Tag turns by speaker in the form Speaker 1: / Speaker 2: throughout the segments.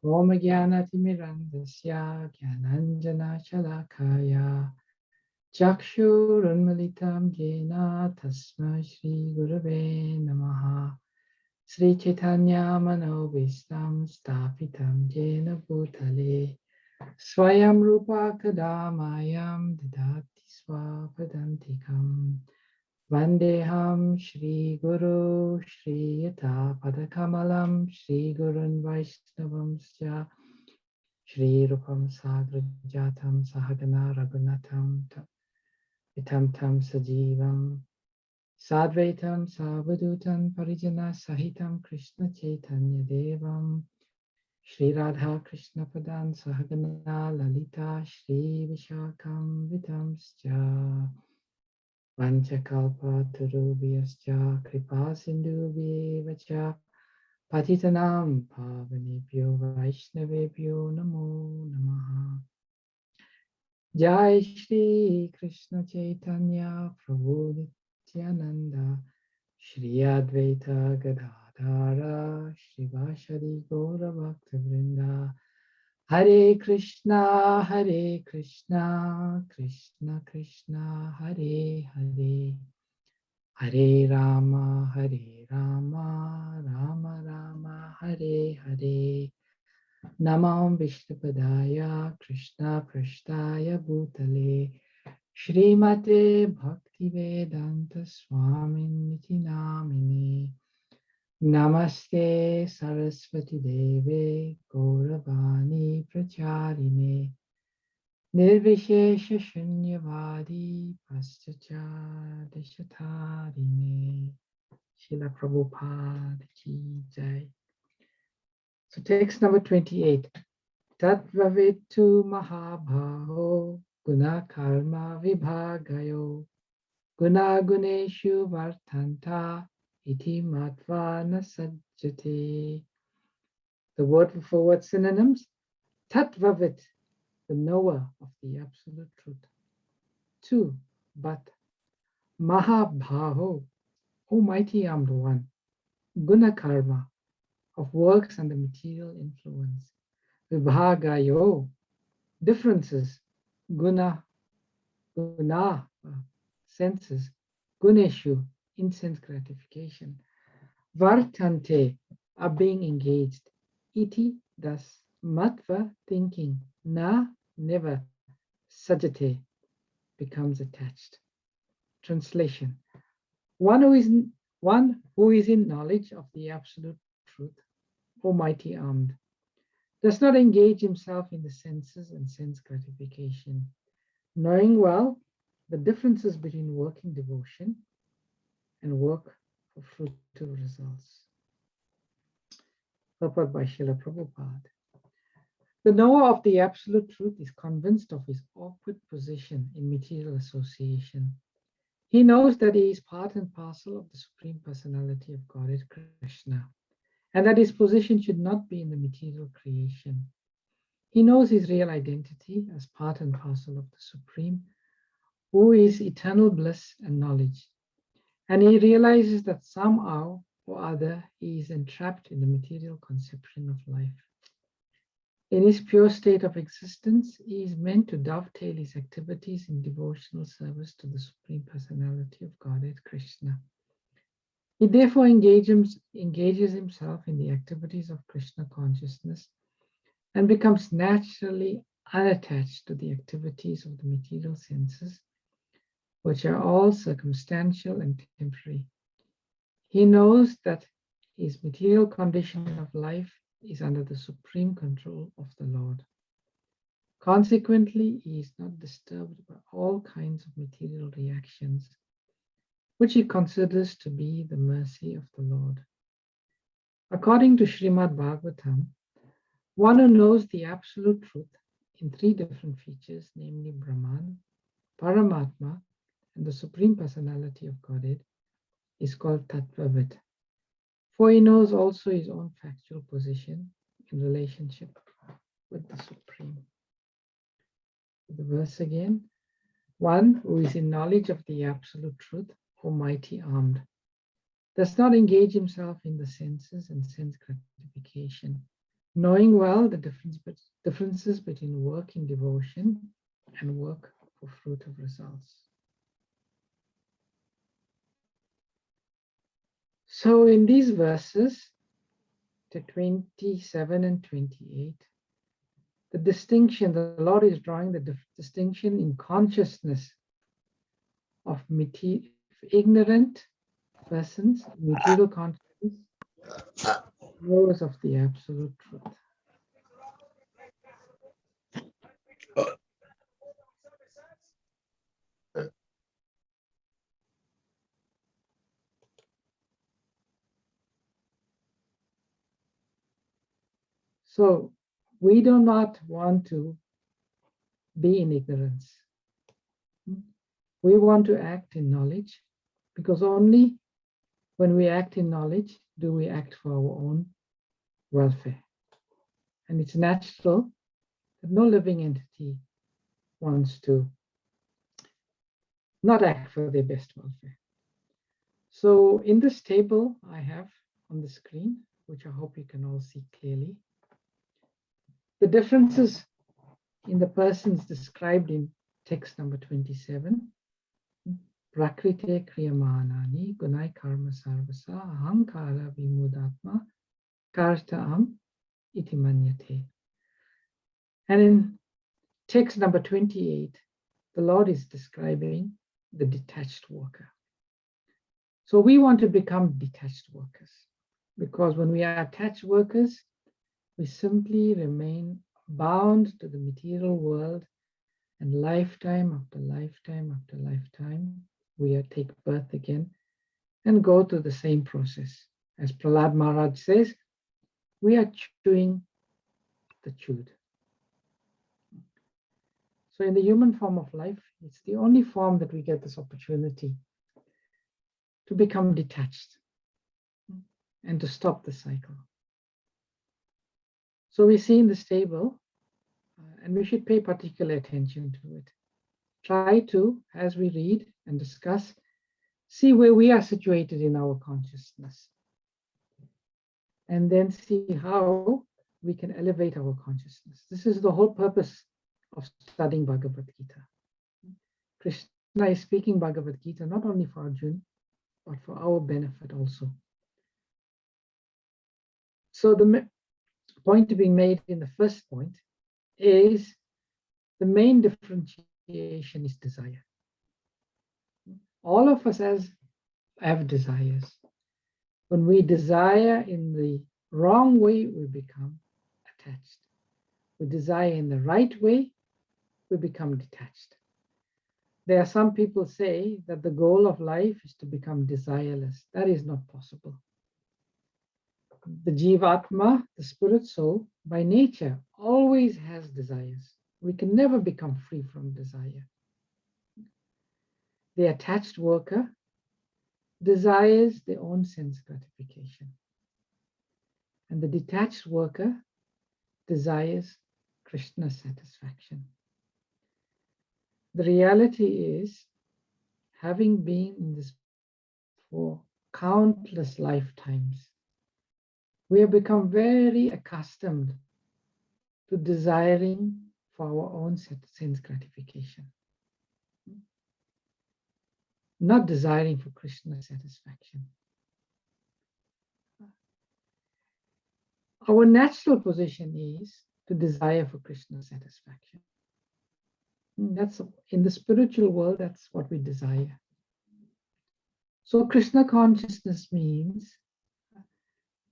Speaker 1: Om Jnanatimirandasya Jnananjana Shalakaya Chakshurunmilitam Jena Tasma Shri Gurave Namaha Sri Chaitanya Manobhistam Stapitam Jena Bhutale Swayam Rupa Kadamayam Didati Swapadantikam Vandeham Shri Guru Shri Yata Padakamalam Shri Gurun Vaishnavam Sya Shri Rupam Sagrajatam Sahagana Raghunatam Vitam Tam Sajivam Sadvaitam Savadutam Parijana Sahitam Krishna Chaitanya Devam Shri Radha Krishna Padan Sahagana Lalita Shri Vishakam Vitam Sya Vanchakalpa Tarubhyascha Kripa Sindhubhyevacha Patitanam Pavanebhyo Vaishnavebhyo Namo Namaha Jai Shri Krishna Chaitanya Prabhu Nityananda Shri Advaita Gadadhara Shri Vashadi Gaura Bhakta Vrinda Hare Krishna Krishna Krishna Hare Hare Hare Rama Rama Rama Hare Hare Namam Vishnupadaya Krishna Prashtaya Bhutale Shrimate Bhaktivedanta Swaminiti Namine Namaste Saraswati Deve Gauravani Pracharine Nirvishesha Shunyavadi Paschachad Shatarine Srila Prabhupada Ki Jai. So text number 28. Tattvavitu Mahabhaho Guna Karma Vibhagayo Guna Guneshu Vartanta Iti Matva Nasajjati. The word for word synonyms. Tattvavit, the knower of the absolute truth. 2. But Mahabhaho, Almighty Armed One. Guna Karma, of works and the material influence. Vibhagayo, differences. Guna, senses. Guneshu, in sense gratification. Vartante, are being engaged. Iti, thus. Matva, thinking. Na, never. Sajate, becomes attached. Translation. One who is in knowledge of the absolute truth, Almighty Armed, does not engage himself in the senses and sense gratification, knowing well the differences between working devotion and work for fruitful results. Purport by Srila Prabhupada. The knower of the absolute truth is convinced of his awkward position in material association. He knows that he is part and parcel of the Supreme Personality of Godhead, Krishna, and that his position should not be in the material creation. He knows his real identity as part and parcel of the Supreme, who is eternal bliss and knowledge. And he realizes that somehow or other he is entrapped in the material conception of life. In his pure state of existence, he is meant to dovetail his activities in devotional service to the Supreme Personality of Godhead, Krishna. He therefore engages himself in the activities of Krishna consciousness and becomes naturally unattached to the activities of the material senses, which are all circumstantial and temporary. He knows that his material condition of life is under the supreme control of the Lord. Consequently, he is not disturbed by all kinds of material reactions, which he considers to be the mercy of the Lord. According to Srimad Bhagavatam, one who knows the absolute truth in 3 different features, namely Brahman, Paramatma, and the Supreme Personality of Godhead, is called Tattvavit. For he knows also his own factual position in relationship with the Supreme. The verse again. One who is in knowledge of the absolute truth, Almighty Armed, does not engage himself in the senses and sense gratification, knowing well the differences between work in devotion and work for fruit of results. So in these verses, to 27 and 28, the distinction, the Lord is drawing the distinction in consciousness of ignorant persons, material consciousness, those of the absolute truth. So we do not want to be in ignorance. We want to act in knowledge, because only when we act in knowledge do we act for our own welfare. And it's natural that no living entity wants to not act for their best welfare. So in this table I have on the screen, which I hope you can all see clearly, the differences in the persons described in text number 27. Prakrite kriyamanani gunai karma sarvasa ahankara vimudatma kartam iti manyate. And in text number 28, the Lord is describing the detached worker. So we want to become detached workers, because when we are attached workers, we simply remain bound to the material world, and lifetime after lifetime after lifetime, we take birth again and go through the same process. As Prahlad Maharaj says, we are chewing the chewed. So in the human form of life, it's the only form that we get this opportunity to become detached and to stop the cycle. So we see in this table, and we should pay particular attention to it. Try to, as we read and discuss, see where we are situated in our consciousness, and then see how we can elevate our consciousness. This is the whole purpose of studying Bhagavad Gita. Krishna is speaking Bhagavad Gita not only for Arjuna, but for our benefit also. So the point being made in the first point is the main differentiation is desire. All of us have desires. When we desire in the wrong way, we become attached. We desire in the right way, we become detached. There are some people say that the goal of life is to become desireless. That is not possible. The Jivatma, the spirit soul, by nature always has desires. We can never become free from desire. The attached worker desires their own sense gratification. And the detached worker desires Krishna satisfaction. The reality is, having been in this for countless lifetimes, we have become very accustomed to desiring for our own sense gratification, not desiring for Krishna satisfaction. Our natural position is to desire for Krishna satisfaction. That's in the spiritual world, that's what we desire. So Krishna consciousness means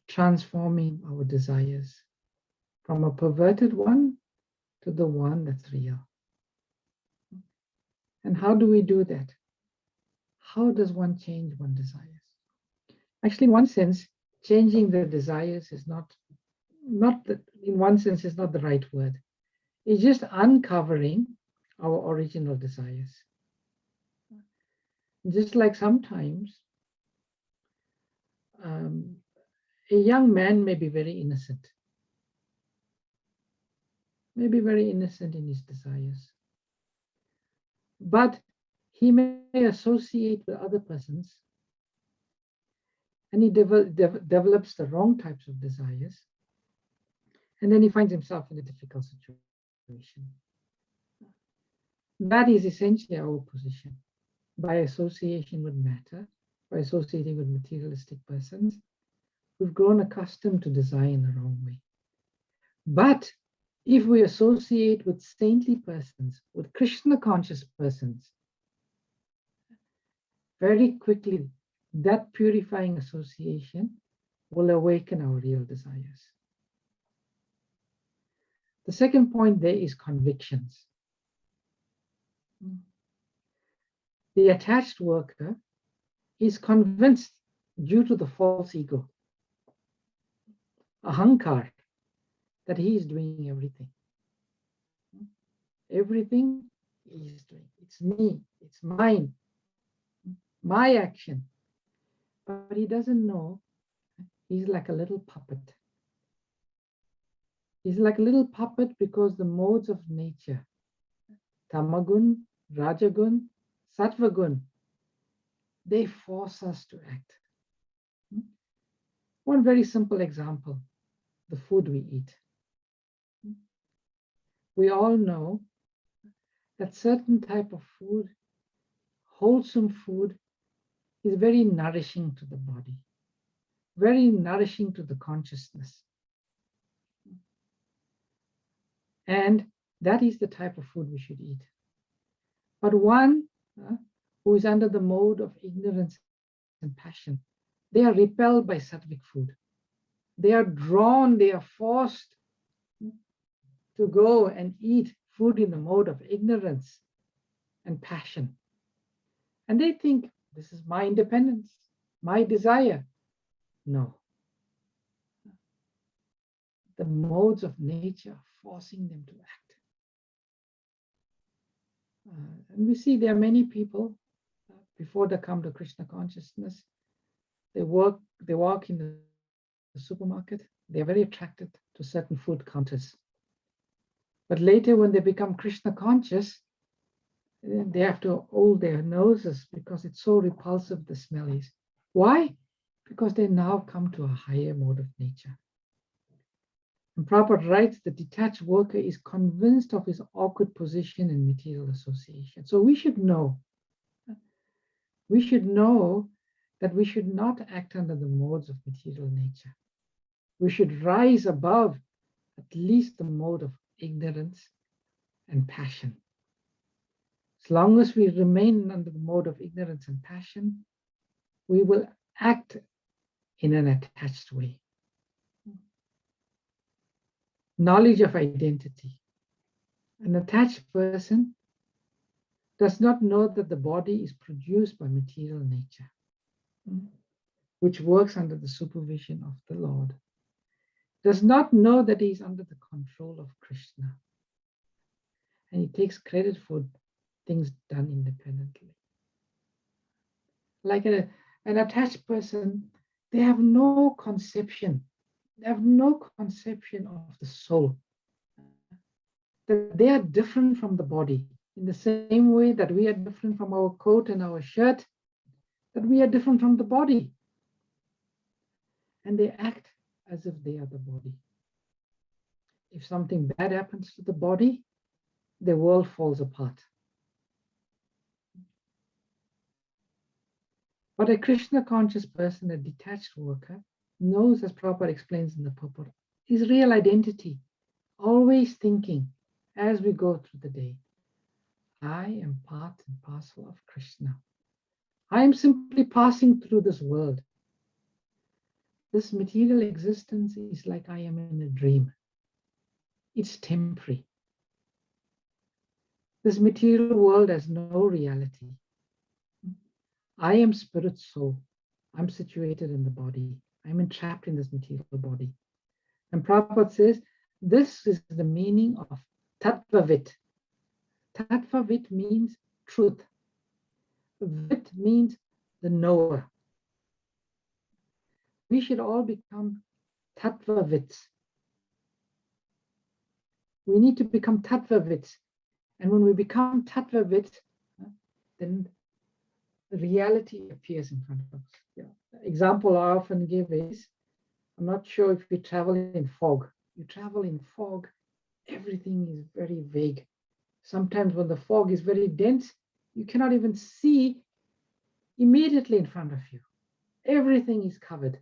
Speaker 1: transforming our desires from a perverted one to the one that's real. And how do we do that? How does one change one's desires? Actually, in one sense, changing the desires is in one sense, is not the right word. It's just uncovering our original desires. Just like sometimes a young man may be very innocent, in his desires, but he may associate with other persons, and he develops the wrong types of desires, and then he finds himself in a difficult situation. That is essentially our position. By association with matter, by associating with materialistic persons, we've grown accustomed to desire in the wrong way. But if we associate with saintly persons, with Krishna conscious persons, very quickly that purifying association will awaken our real desires. The second point there is convictions. The attached worker is convinced due to the false ego, ahankar, that he is doing everything. Everything he is doing. It's me, it's mine, my action. But he doesn't know he's like a little puppet. He's like a little puppet because the modes of nature, tamagun, rajagun, sattvagun, they force us to act. One very simple example, the food we eat. We all know that certain type of food, wholesome food, is very nourishing to the body, very nourishing to the consciousness. And that is the type of food we should eat. But one who is under the mode of ignorance and passion, they are repelled by sattvic food. They are drawn, they are forced to go and eat food in the mode of ignorance and passion. And they think, this is my independence, my desire. No. The modes of nature are forcing them to act. And we see there are many people, before they come to Krishna consciousness, they walk in the supermarket, they are very attracted to certain food counters. But later when they become Krishna conscious, they have to hold their noses because it's so repulsive, the smell is. Why? Because they now come to a higher mode of nature. And Prabhupada writes, the detached worker is convinced of his awkward position in material association. So we should know that we should not act under the modes of material nature. We should rise above at least the mode of ignorance and passion. As long as we remain under the mode of ignorance and passion, we will act in an attached way. Knowledge of identity. An attached person does not know that the body is produced by material nature, which works under the supervision of the Lord. Does not know that he is under the control of Krishna. And he takes credit for things done independently. Like an attached person, they have no conception. They have no conception of the soul. That they are different from the body. In the same way that we are different from our coat and our shirt, that we are different from the body. And they act as if they are the body. If something bad happens to the body, the world falls apart. But a Krishna conscious person, a detached worker, knows, as Prabhupada explains in the purport, his real identity, always thinking as we go through the day, I am part and parcel of Krishna. I am simply passing through this world. This material existence is like I am in a dream. It's temporary. This material world has no reality. I am spirit soul. I'm situated in the body. I'm entrapped in this material body. And Prabhupada says, this is the meaning of tattvavit. Tattvavit means truth. Vit means the knower. We should all become tattvavits. We need to become tattvavits. And when we become tattvavits, then the reality appears in front of us. Yeah. The example I often give is, I'm not sure if you travel in fog. you travel in fog, everything is very vague. Sometimes when the fog is very dense, you cannot even see immediately in front of you. Everything is covered.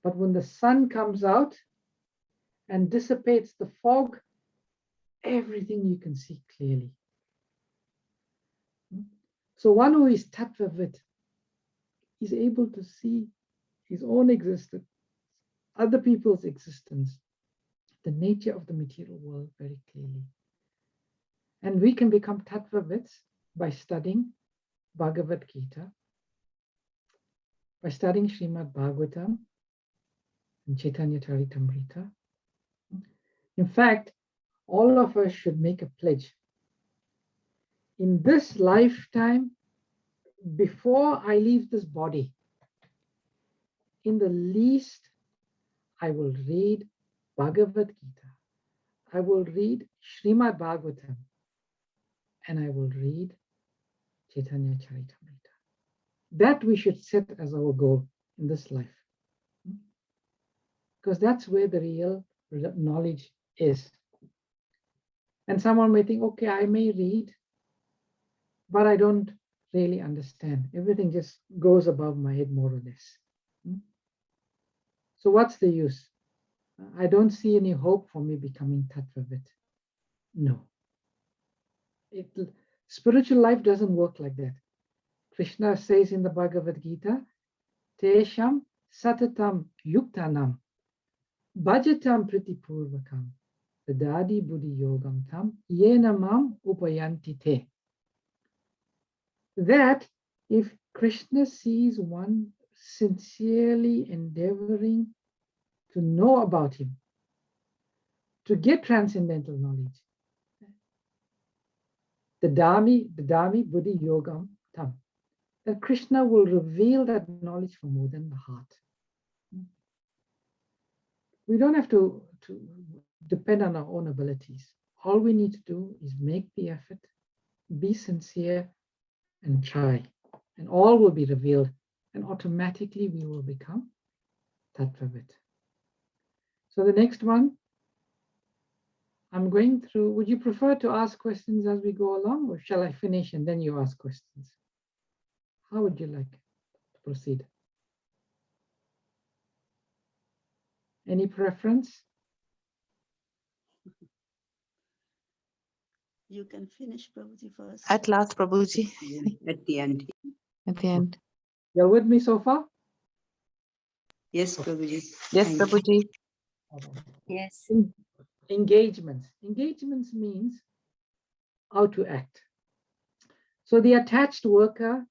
Speaker 1: But when the sun comes out and dissipates the fog, everything you can see clearly. So one who is Tattvavit is able to see his own existence, other people's existence, the nature of the material world very clearly. And we can become Tattvavits by studying Bhagavad Gita, by studying Srimad Bhagavatam and Chaitanya Charitamrita. In fact, all of us should make a pledge. In this lifetime, before I leave this body, in the least, I will read Bhagavad Gita, I will read Srimad Bhagavatam, and I will read Chaitanya Charitamrita. That we should set as our goal in this life. Because that's where the real knowledge is. And someone may think, okay, I may read, but I don't really understand. Everything just goes above my head more or less. So what's the use? I don't see any hope for me becoming Tattvavit. No. Spiritual life doesn't work like that. Krishna says in the Bhagavad Gita, Tesham satatam yuktanam bhajatam pritipurvakam dadadi buddhi yogam tam yena mam upayanti te. That if Krishna sees one sincerely endeavoring to know about him, to get transcendental knowledge, the Dami Buddhi Yogam Tam, that Krishna will reveal that knowledge from within the heart. We don't have to depend on our own abilities. All we need to do is make the effort, be sincere, and try. And all will be revealed, and automatically we will become Tattvavit. So the next one, I'm going through. Would you prefer to ask questions as we go along, or shall I finish and then you ask questions? How would you like to proceed? Any preference?
Speaker 2: You can finish, Prabhuji, first.
Speaker 3: At last, Prabhuji.
Speaker 4: At the end.
Speaker 3: At the end.
Speaker 1: You're with me so far?
Speaker 4: Yes, Prabhuji.
Speaker 3: Yes,
Speaker 4: Thank you.
Speaker 3: Prabhuji.
Speaker 2: Yes.
Speaker 1: Engagements. Engagements means how to act. So the attached worker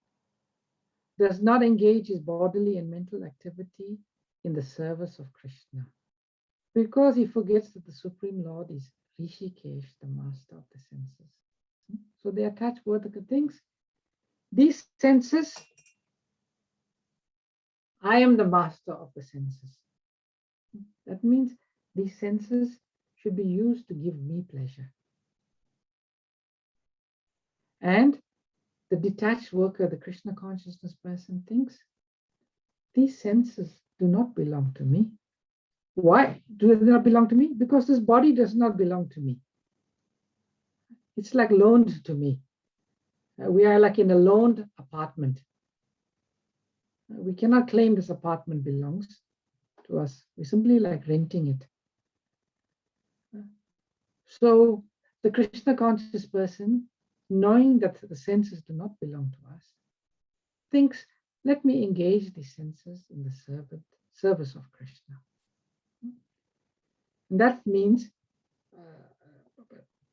Speaker 1: does not engage his bodily and mental activity in the service of Krishna, because he forgets that the Supreme Lord is Rishikesh, the master of the senses. So the attached worker thinks, these senses, I am the master of the senses. That means these senses should be used to give me pleasure. And the detached worker, the Krishna consciousness person, thinks, these senses do not belong to me. Why do they not belong to me? Because this body does not belong to me. It's like loaned to me. We are like in a loaned apartment. We cannot claim this apartment belongs to us. We simply like renting it. So the Krishna conscious person, knowing that the senses do not belong to us, thinks, let me engage these senses in the service of Krishna. And that means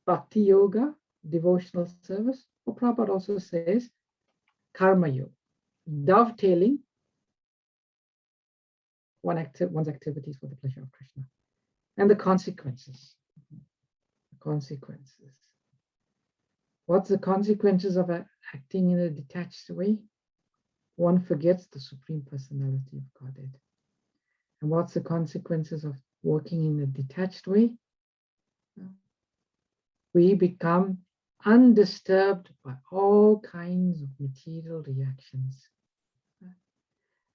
Speaker 1: bhakti yoga, devotional service, or Prabhupada also says karma yoga, dovetailing one's activities for the pleasure of Krishna. And the consequences. What's the consequences of acting in a detached way? One forgets the Supreme Personality of Godhead. And what's the consequences of working in a detached way? We become undisturbed by all kinds of material reactions.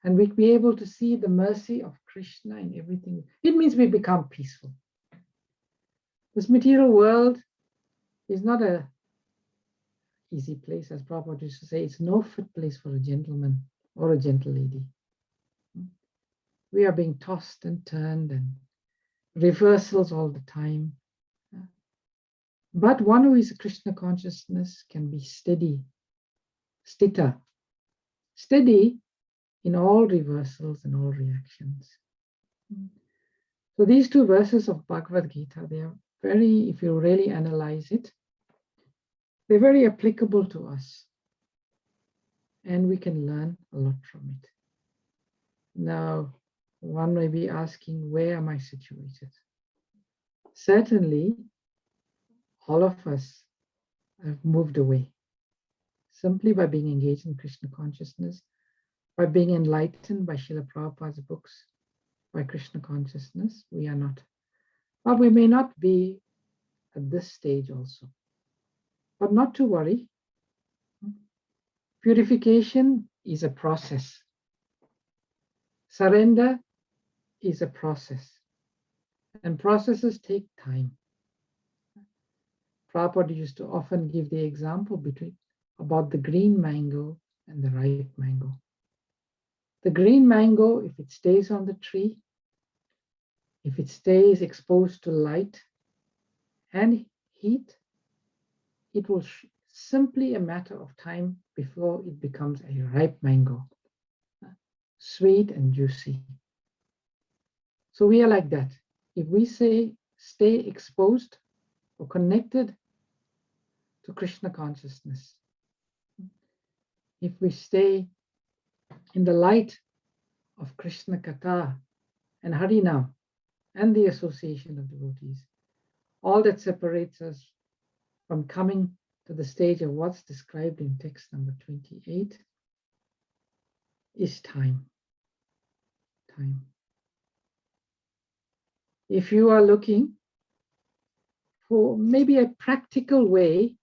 Speaker 1: And we be able to see the mercy of Krishna in everything. It means we become peaceful. This material world is not a easy place, as Prabhupada used to say. It's no fit place for a gentleman or a gentle lady. We are being tossed and turned and reversals all the time. But one who is a Krishna consciousness can be steady, stita, steady in all reversals and all reactions. So these two verses of Bhagavad Gita, they are very, if you really analyze it, they're very applicable to us. And we can learn a lot from it. Now, one may be asking, where am I situated? Certainly, all of us have moved away simply by being engaged in Krishna consciousness, by being enlightened by Srila Prabhupada's books, by Krishna consciousness. We are not. But we may not be at this stage also. But not to worry. Purification is a process. Surrender is a process. And processes take time. Prabhupada used to often give the example about the green mango and the ripe mango. The green mango, if it stays on the tree, if it stays exposed to light and heat, it will simply a matter of time before it becomes a ripe mango, sweet and juicy. So we are like that. If we say stay exposed or connected to Krishna consciousness, if we stay in the light of Krishna Katha and Harinam and the association of devotees, all that separates us from coming to the stage of what's described in text number 28 is time. Time. If you are looking for maybe a practical way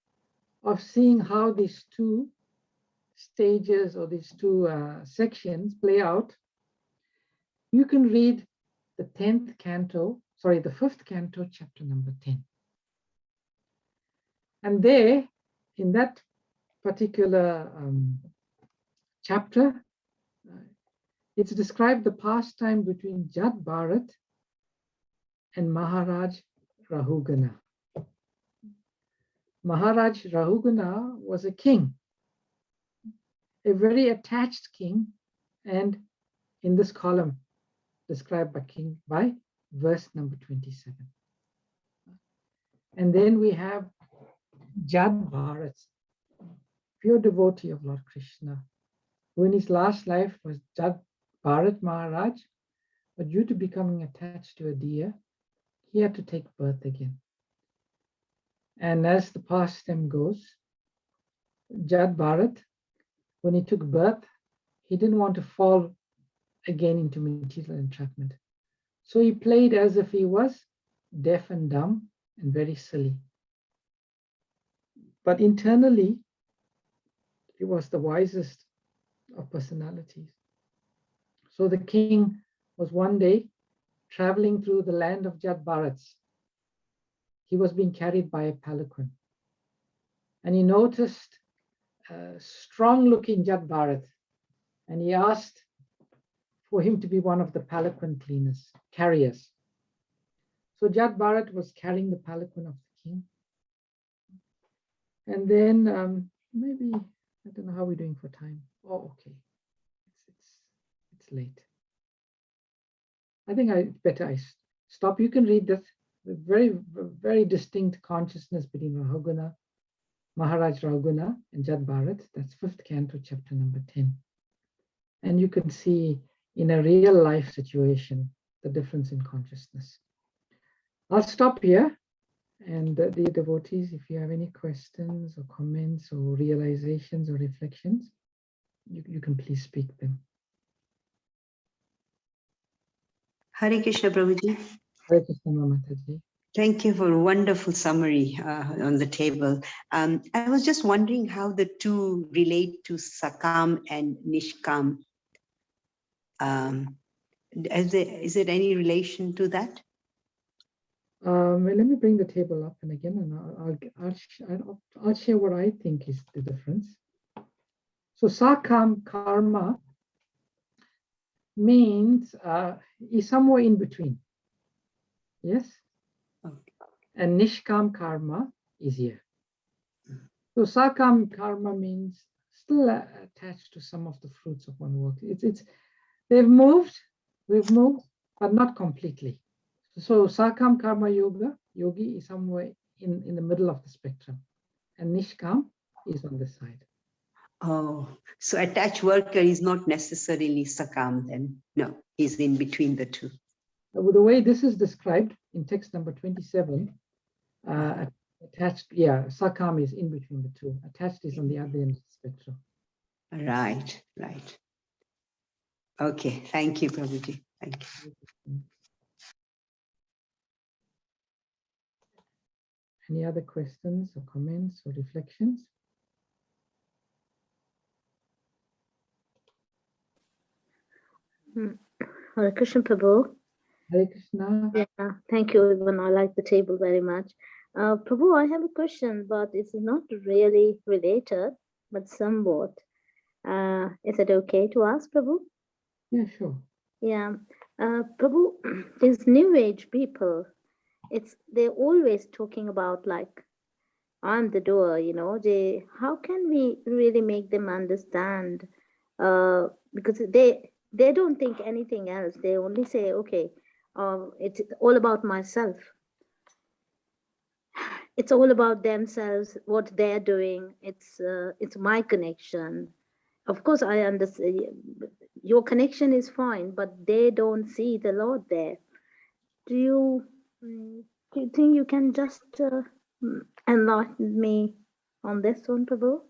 Speaker 1: of seeing how these two stages or these two sections play out, you can read the 5th canto, chapter number 10. And there, in that particular chapter, it's described the pastime between Jat Bharat and Maharaj Rahugana. Maharaj Rahugana was a king, a very attached king, and in this column described by king by verse number 27. And then we have Jat Bharat, pure devotee of Lord Krishna, who in his last life was Jat Bharat Maharaj, but due to becoming attached to a deer, he had to take birth again. And as the pastime goes, Jat Bharat, when he took birth, he didn't want to fall again into material entrapment. So he played as if he was deaf and dumb and very silly. But internally, he was the wisest of personalities. So the king was one day traveling through the land of Jat Bharats. He was being carried by a palanquin. And he noticed a strong-looking Jat Bharat. And he asked for him to be one of the palanquin carriers. So Jat Bharat was carrying the palanquin of the king. And then maybe, I don't know how we're doing for time. Oh, okay. It's late. I think I stop. You can read this. The very, very distinct consciousness between Rahugana, Maharaj Rahugana and Jat Bharat. That's 5th canto, chapter number 10. And you can see in a real life situation, the difference in consciousness. I'll stop here. And the devotees, if you have any questions or comments or realizations or reflections, you can please speak them.
Speaker 4: Hare Krishna, Prabhuji.
Speaker 1: Hare Krishna, Mataji.
Speaker 4: Thank you for a wonderful summary on the table. I was just wondering how the two relate to Sakam and Nishkam. Is there any relation to that?
Speaker 1: Well, let me bring the table up and again, and I'll share what I think is the difference. So Sakam karma means is somewhere in between. Yes?
Speaker 4: Okay.
Speaker 1: And Nishkam karma is here. So Sakam karma means still attached to some of the fruits of one work. We've moved, but not completely. So Sakam karma yogi is somewhere in the middle of the spectrum. And Nishkam is on the side.
Speaker 4: Oh, so attached worker is not necessarily Sakam then. No, he's in between the two.
Speaker 1: The way this is described in text number 27, attached, Sakam is in between the two. Attached is on the other end of the spectrum.
Speaker 4: Right, right. Okay, thank you, Prabhuji. Thank you.
Speaker 1: Any other questions or comments or reflections?
Speaker 5: Hare Krishna Prabhu.
Speaker 1: Hare Krishna.
Speaker 5: Yeah, thank you, everyone. I like the table very much. Prabhu, I have a question, but it's not really related, but somewhat. Is it okay to ask, Prabhu?
Speaker 1: Yeah, sure.
Speaker 5: Yeah. Prabhu, these new age people, they're always talking about like, I'm the doer, how can we really make them understand? Because they don't think anything else. They only say, okay, it's all about myself. It's all about themselves, what they're doing. It's my connection. Of course, I understand your connection is fine, but they don't see the Lord there. Do you think you can just enlighten me on this one, Prabhu?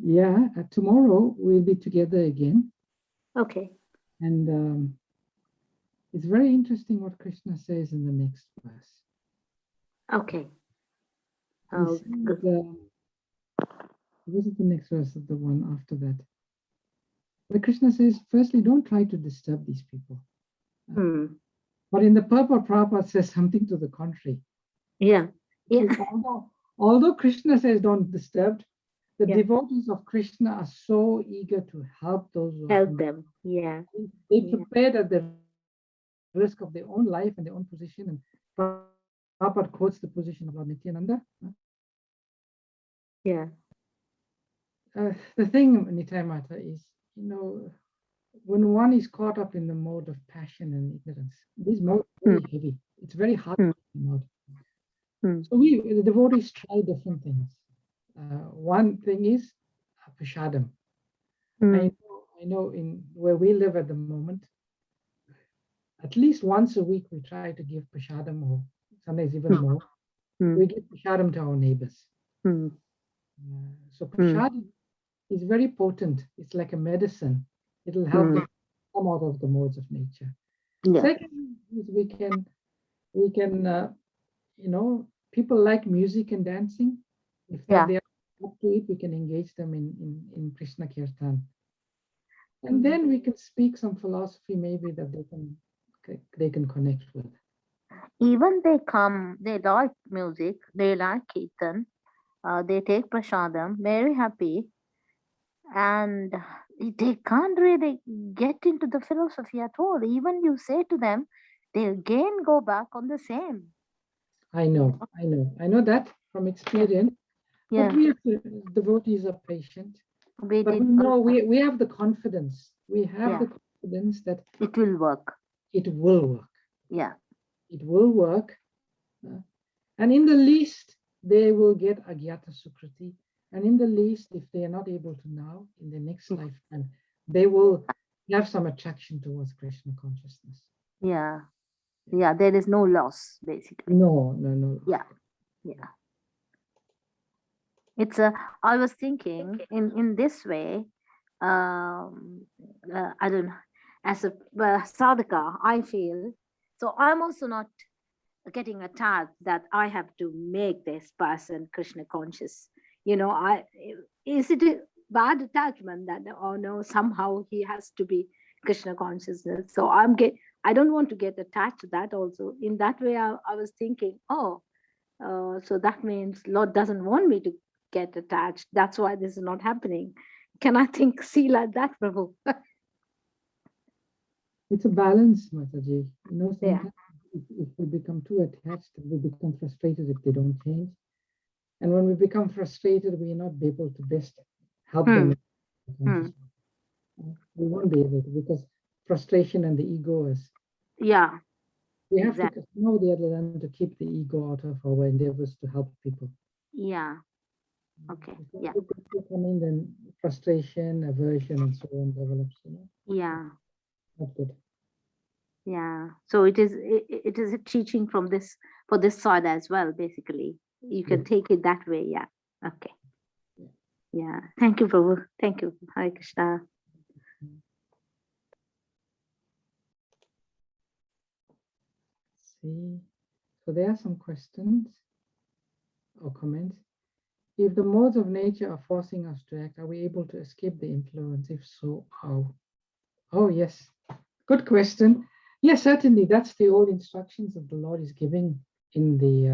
Speaker 1: Yeah, tomorrow we'll be together again.
Speaker 5: Okay.
Speaker 1: And it's very interesting what Krishna says in the next verse.
Speaker 5: Okay.
Speaker 1: He says, what is the next verse of the one after that? Where Krishna says, firstly, don't try to disturb these people. But in the purport, Prabhupada says something to the contrary.
Speaker 5: Yeah. Yeah.
Speaker 1: Although Krishna says don't disturb, the devotees of Krishna are so eager to help those who
Speaker 5: help them. Yeah.
Speaker 1: They prepared at the risk of their own life and their own position. And Prabhupada quotes the position of Lord Nityananda.
Speaker 5: Yeah.
Speaker 1: The thing, Nitai Mata, is, when one is caught up in the mode of passion and ignorance, this mode is very heavy. It's very hard to come out. So the devotees try different things. One thing is prashadam. I know in where we live at the moment, at least once a week we try to give prashadam, or sometimes even more. We give prashadam to our neighbors. So prashadam is very potent. It's like a medicine. It'll help them come out of the modes of nature. Second is we can people like music and dancing. If they are up to it, we can engage them in Krishna Kirtan. And then we can speak some philosophy maybe that they can connect with.
Speaker 5: Even they like music, they like Kirtan, they take prasadam, very happy, and they can't really get into the philosophy at all. Even you say to them, they again go back on the same.
Speaker 1: I know that from experience.
Speaker 5: Yeah.
Speaker 1: But devotees are patient. But we have the confidence. We have the confidence that
Speaker 5: it will work.
Speaker 1: It will work.
Speaker 5: Yeah.
Speaker 1: It will work. And in the least, they will get Agyata Sukriti. And in the least, if they are not able to now, in the next lifetime, they will have some attraction towards Krishna consciousness.
Speaker 5: Yeah. Yeah, there is no loss, basically.
Speaker 1: No.
Speaker 5: Yeah. It's I was thinking in this way, I don't know, as a sadhaka, I feel, so I'm also not getting attached that I have to make this person Krishna conscious. Is it a bad attachment that, oh no, somehow he has to be Krishna consciousness. So I don't want to get attached to that also. In that way, I was thinking, oh, so that means Lord doesn't want me to get attached. That's why this is not happening. Can I see like that, Prabhu?
Speaker 1: It's a balance, Mataji. You know,
Speaker 5: Yeah.
Speaker 1: sometimes if we become too attached, we become frustrated if they don't change. And when we become frustrated, we are not able to best help them. We won't be able to, because frustration and the ego is.
Speaker 5: Yeah.
Speaker 1: We have
Speaker 5: Exactly.
Speaker 1: to know the other end to keep the ego out of our endeavors to help people.
Speaker 5: Yeah. Okay.
Speaker 1: If
Speaker 5: Yeah.
Speaker 1: people come in, then frustration, aversion, and so on develops. You know,
Speaker 5: Yeah.
Speaker 1: not good.
Speaker 5: Yeah. So it is a teaching from this for this side as well, basically. You can
Speaker 1: Yeah.
Speaker 5: take it that way. Yeah. Okay.
Speaker 1: Yeah.
Speaker 5: Yeah. Thank you, Prabhu. Thank you. Hare Krishna.
Speaker 1: See, so there are some questions or comments. If the modes of nature are forcing us to act, are we able to escape the influence? If so, how? Oh, yes. Good question. Yes, certainly. That's the old instructions that the Lord is giving in the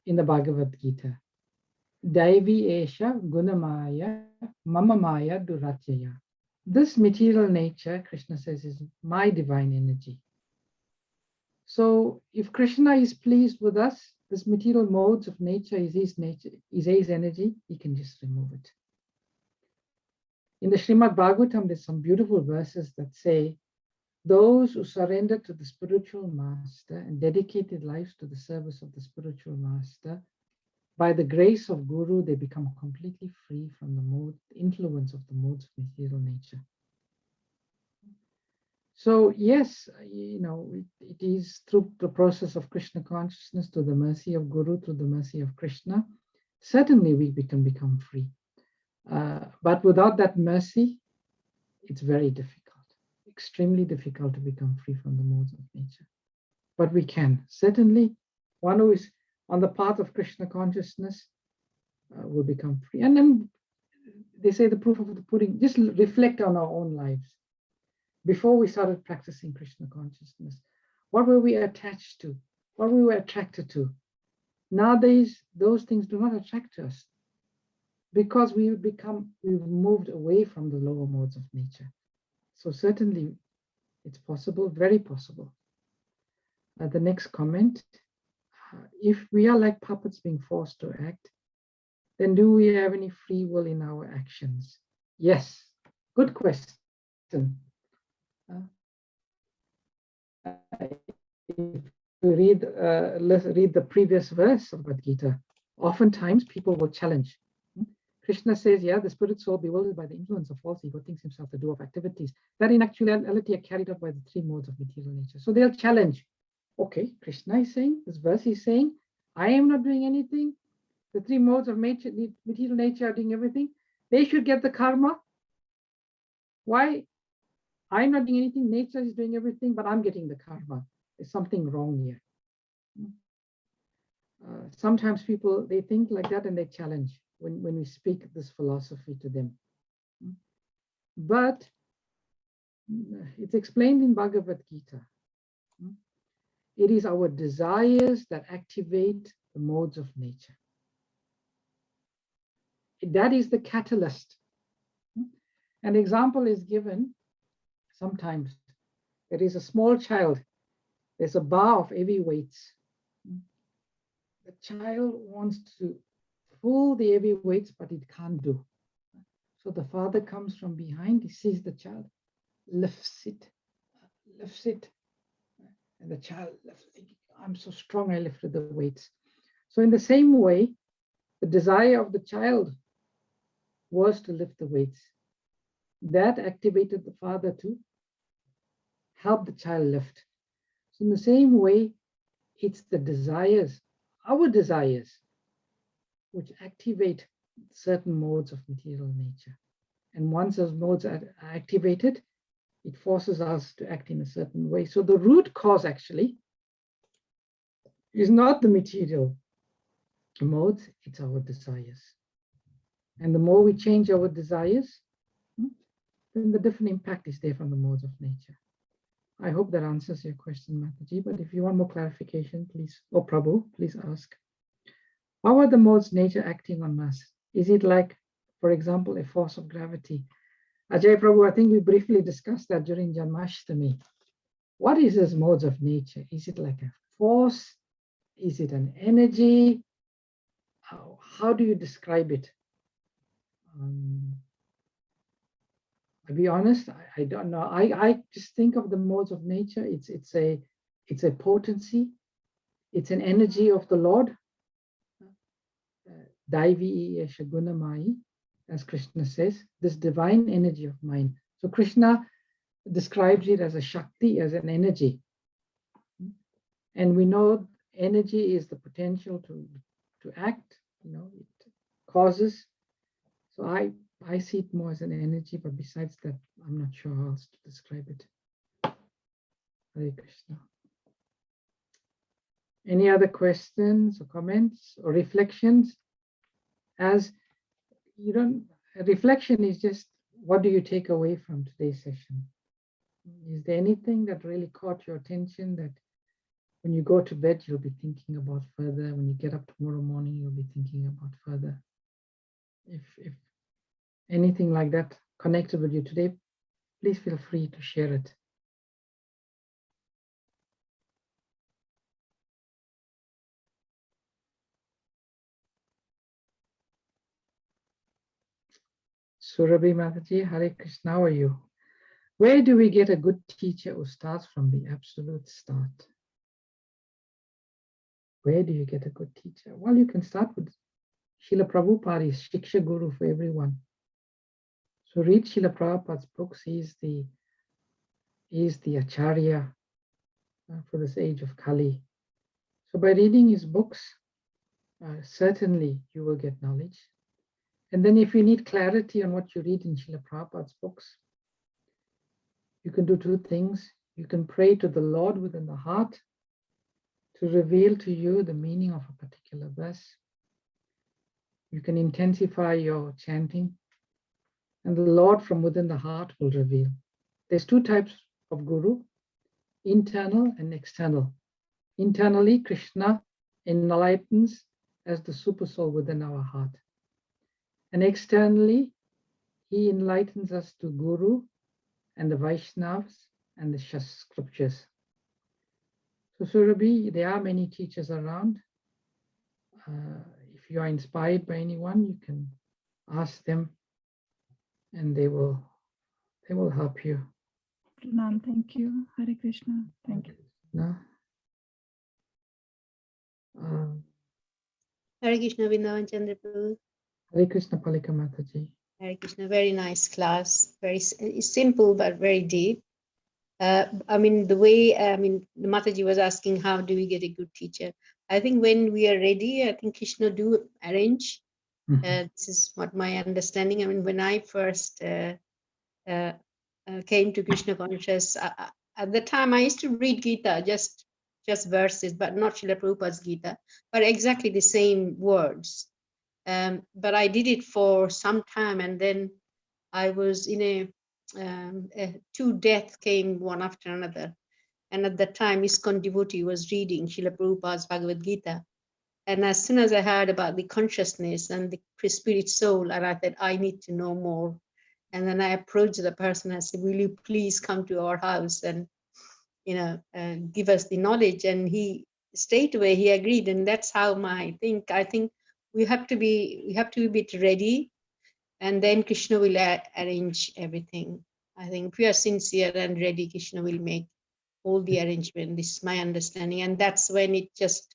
Speaker 1: Bhagavad Gita. Daivi Esha Gunamaya Mamamaya Durachaya. This material nature, Krishna says, is my divine energy. So if Krishna is pleased with us, this material modes of nature is his nature, is his energy, he can just remove it. In the Srimad Bhagavatam, there's some beautiful verses that say, those who surrender to the spiritual master and dedicated lives to the service of the spiritual master, by the grace of Guru, they become completely free from the influence of the modes of material nature. So yes, you know, it is through the process of Krishna consciousness, to the mercy of Guru, through the mercy of Krishna, certainly we can become free. But without that mercy, it's very difficult, extremely difficult to become free from the modes of nature. But we can. Certainly, one who is on the path of Krishna consciousness will become free. And then they say the proof of the pudding, just reflect on our own lives. Before we started practicing Krishna consciousness, what were we attached to? What we were attracted to? Nowadays, those things do not attract us because we've moved away from the lower modes of nature. So certainly it's possible, very possible. The next comment, if we are like puppets being forced to act, then do we have any free will in our actions? Yes, good question. If we let's read the previous verse of Bhagavad Gita, oftentimes people will challenge. Krishna says, yeah, the spirit soul bewildered by the influence of false ego thinks himself the doer of activities that in actuality are carried out by the three modes of material nature. So they'll challenge. Okay, Krishna is saying, this verse is saying, I am not doing anything. The three modes of material nature are doing everything. They should get the karma. Why? I'm not doing anything. Nature is doing everything, but I'm getting the karma. There's something wrong here. Sometimes people, they think like that and they challenge when we speak this philosophy to them. But it's explained in Bhagavad Gita. It is our desires that activate the modes of nature. That is the catalyst. An example is given sometimes. There is a small child. There's a bar of heavy weights. The child wants to pull the heavy weights, but it can't do. So the father comes from behind, he sees the child, lifts it, and the child lifts it. I'm so strong, I lifted the weights. So in the same way, the desire of the child was to lift the weights. That activated the father to help the child lift. So in the same way, it's the desires, our desires, which activate certain modes of material nature. And once those modes are activated, it forces us to act in a certain way. So the root cause actually is not the material modes, it's our desires. And the more we change our desires, then the different impact is there from the modes of nature. I hope that answers your question, Mataji, but if you want more clarification, please, or Prabhu, please ask. How are the modes nature acting on us? Is it like, for example, a force of gravity? Ajay Prabhu, I think we briefly discussed that during Janmashtami. What is this modes of nature? Is it like a force? Is it an energy? How do you describe it? I'll be honest, I don't know. I just think of the modes of nature. It's a potency. It's an energy of the Lord. Daivi Shagunamai, as Krishna says, this divine energy of mine. So Krishna describes it as a Shakti, as an energy. And we know energy is the potential to act, it causes. So I see it more as an energy, but besides that, I'm not sure how else to describe it. Hare Krishna. Any other questions or comments or reflections? As reflection is just, what do you take away from today's session? Is there anything that really caught your attention that when you go to bed, you'll be thinking about further? When you get up tomorrow morning, you'll be thinking about further? If anything like that connected with you today, please feel free to share it. Surabhi Mataji, Hare Krishna, how are you? Where do we get a good teacher who starts from the absolute start? Where do you get a good teacher? Well, you can start with Srila Prabhupada, is Shiksha Guru for everyone. So read Srila Prabhupada's books. He is the Acharya for this age of Kali. So by reading his books, certainly you will get knowledge. And then if you need clarity on what you read in Srila Prabhupada's books, you can do two things. You can pray to the Lord within the heart to reveal to you the meaning of a particular verse. You can intensify your chanting, and the Lord from within the heart will reveal. There's two types of guru, internal and external. Internally, Krishna enlightens as the super soul within our heart. And externally, he enlightens us to Guru and the Vaishnavas and the scriptures. So Surabhi, there are many teachers around. If you are inspired by anyone, you can ask them and they will help you.
Speaker 6: Pranam, thank you. Hare Krishna. Thank you.
Speaker 1: No?
Speaker 7: Hare Krishna, Vrindavan, Chandra.
Speaker 1: Hare Krishna, Palika Mataji.
Speaker 7: Hare Krishna, very nice class. Very simple, but very deep. The way, the Mataji was asking, how do we get a good teacher? I think when we are ready, I think Krishna do arrange. This is what my understanding. I mean, when I first came to Krishna conscious, at the time I used to read Gita, just verses, but not Srila Prabhupada's Gita, but exactly the same words. But I did it for some time, and then I was in two deaths came one after another. And at that time, ISKCON devotee was reading Srila Prabhupada's Bhagavad Gita. And as soon as I heard about the consciousness and the spirit soul, and I thought, I need to know more. And then I approached the person. I said, will you please come to our house and, give us the knowledge? And he straight away, he agreed. And that's how I think we have to be a bit ready. And then Krishna will arrange everything. I think if we are sincere and ready, Krishna will make all the arrangement. This is my understanding. And that's when it just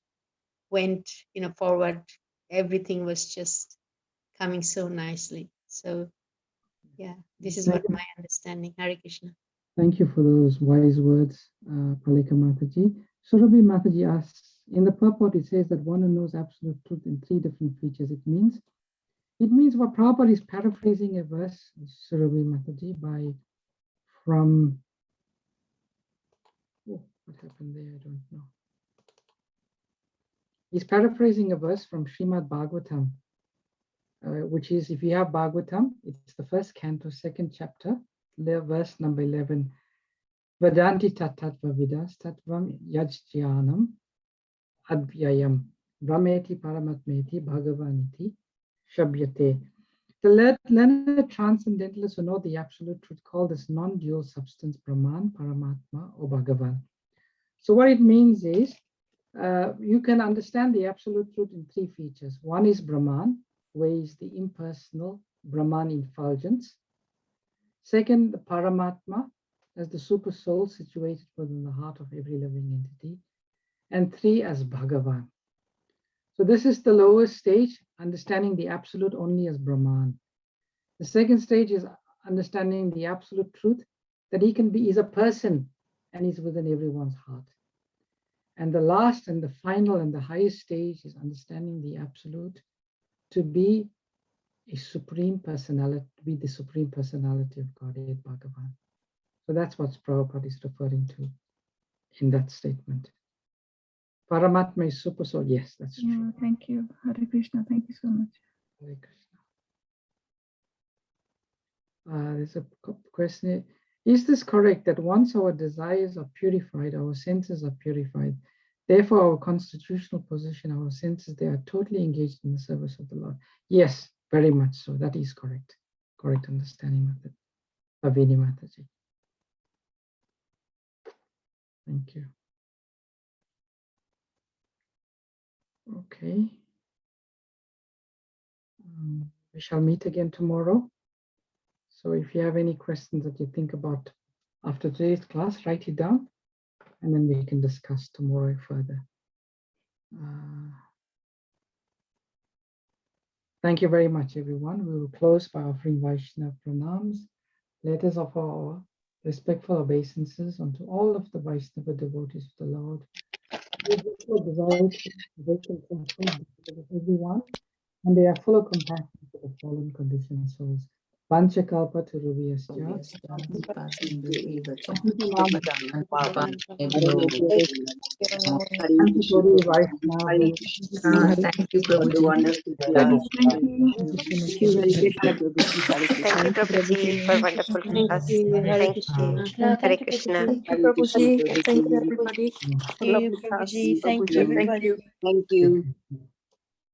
Speaker 7: went, forward. Everything was just coming so nicely. So yeah, this is what my understanding. Hare Krishna.
Speaker 1: Thank you for those wise words, Palika Mataji. Surabhi Mataji asks, in the purport it says that one who knows absolute truth in three different features. It means what Prabhupada is paraphrasing a verse, Surabhi Mataji, what happened there? I don't know. He's paraphrasing a verse from Srimad Bhagavatam, which is, if you have Bhagavatam, it's the first canto, second chapter, verse number 11. Vadanti tattva vidas tattvam yajjyanam advyayam brahmeti paramatmeti bhagavaniti shabhyate. The learned transcendentalists who know the absolute truth call this non-dual substance Brahman, Paramatma, or Bhagavan. So what it means is, you can understand the absolute truth in three features. One is Brahman, where is the impersonal Brahman effulgence. Second, the Paramatma, as the super soul situated within the heart of every living entity. And three, as Bhagavan. So this is the lowest stage, understanding the absolute only as Brahman. The second stage is understanding the absolute truth, that he can be, is a person and he's within everyone's heart. And the last and the final and the highest stage is understanding the absolute to be a supreme personality, to be the supreme personality of Godhead Bhagavan. So that's what Prabhupada is referring to in that statement. Paramatma is super soul. Yes, that's
Speaker 6: Yeah,
Speaker 1: true.
Speaker 6: thank you. Hare Krishna. Thank you so much.
Speaker 1: Hare Krishna. There's a question. Is this correct that once our desires are purified, our senses are purified? Therefore, our constitutional position, our senses, they are totally engaged in the service of the Lord. Yes, very much so. That is correct. Correct understanding method. Bhavini Mataji. Thank you. Okay. We shall meet again tomorrow. So if you have any questions that you think about after today's class, write it down, and then we can discuss tomorrow further. Thank you very much, everyone. We will close by offering Vaishnava pranams, letters of our respectful obeisances unto all of the Vaishnava devotees of the Lord. Everyone, and they are full of compassion for the fallen conditioned souls. Panchakalpa to Ruviyasya.
Speaker 3: Thank you, Prabhuji.
Speaker 6: Thank you.
Speaker 2: Thank you, Hare Krishna.
Speaker 8: Thank you, Prabhuji, for wonderful class.
Speaker 2: Hare
Speaker 8: Thank you.
Speaker 2: Krishna.
Speaker 8: Hare Krishna.
Speaker 9: Thank you, Prabhuji. Thank you, everybody.
Speaker 2: Thank you, Prabhuji. Thank you, everybody.
Speaker 4: Thank you.